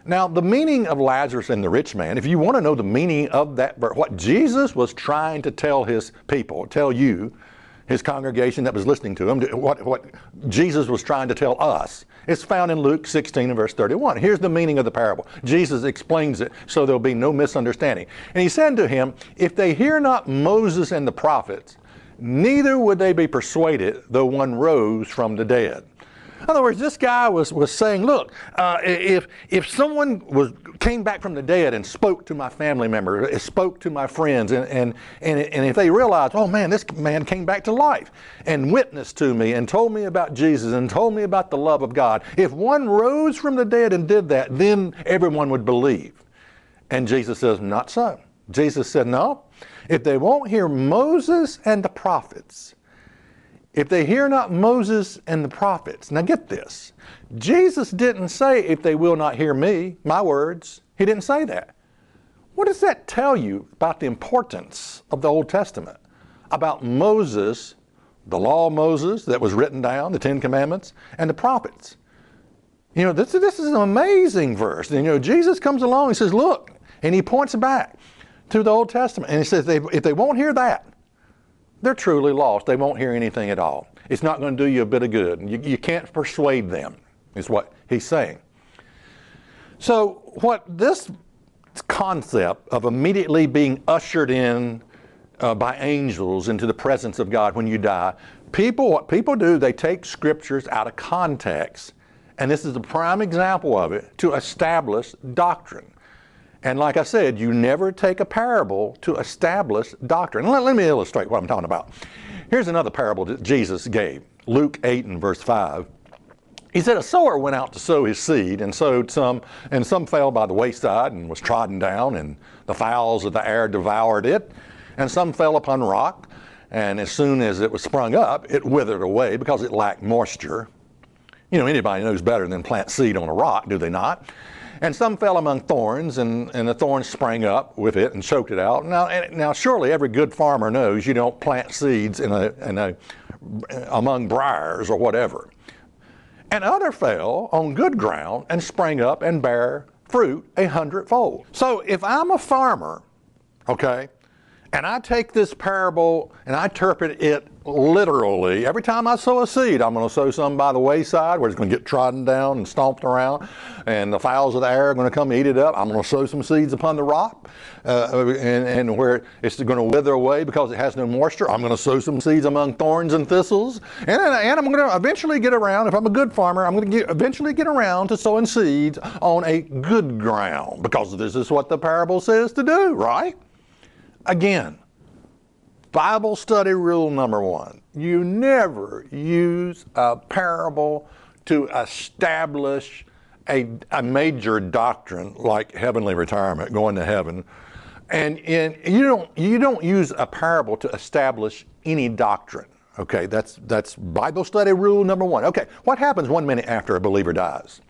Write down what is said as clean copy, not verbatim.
Now, the meaning of Lazarus and the rich man, if you want to know the meaning of that verse, what Jesus was trying to tell his people, tell you, his congregation that was listening to him, what Jesus was trying to tell us, it's found in Luke 16 and verse 31. Here's the meaning of the parable. Jesus explains it so there'll be no misunderstanding. And he said to him, if they hear not Moses and the prophets, neither would they be persuaded, though one rose from the dead. In other words, this guy was saying, look, if someone came back from the dead and spoke to my family member, spoke to my friends, and if they realized, oh man, this man came back to life and witnessed to me and told me about Jesus and told me about the love of God, if one rose from the dead and did that, then everyone would believe. And Jesus says, not so. Jesus said, no, if they won't hear Moses and the prophets, if they hear not Moses and the prophets. Now get this. Jesus didn't say, if they will not hear me, my words. He didn't say that. What does that tell you about the importance of the Old Testament? About Moses, the law of Moses that was written down, the Ten Commandments, and the prophets. You know, this is an amazing verse. And, you know, Jesus comes along and says, look, and he points back to the Old Testament. And he says, if they won't hear that, they're truly lost. They won't hear anything at all. It's not going to do you a bit of good. You can't persuade them, is what he's saying. So what this concept of immediately being ushered in by angels into the presence of God when you die, what people do, they take scriptures out of context, and this is a prime example of it, to establish doctrine. And like I said, you never take a parable to establish doctrine. Let me illustrate what I'm talking about. Here's another parable that Jesus gave. Luke 8 and verse 5. He said, a sower went out to sow his seed and sowed some, and some fell by the wayside and was trodden down, and the fowls of the air devoured it. And some fell upon rock, and as soon as it was sprung up, it withered away because it lacked moisture. You know, anybody knows better than plant seed on a rock, do they not? And some fell among thorns, and the thorns sprang up with it and choked it out. Now, surely every good farmer knows you don't plant seeds among briars or whatever. And other fell on good ground and sprang up and bare fruit 100-fold. So if I'm a farmer, okay, and I take this parable and I interpret it literally, every time I sow a seed, I'm going to sow some by the wayside where it's going to get trodden down and stomped around, and the fowls of the air are going to come eat it up. I'm going to sow some seeds upon the rock, and where it's going to wither away because it has no moisture, I'm going to sow some seeds among thorns and thistles, and I'm going to eventually get around, if I'm a good farmer, I'm going to eventually get around to sowing seeds on a good ground, because this is what the parable says to do, right? Again, Bible study rule number 1, you never use a parable to establish a major doctrine like heavenly retirement, going to heaven. And you don't use a parable to establish any doctrine. Okay, that's Bible study rule number 1. Okay, what happens 1 minute after a believer dies?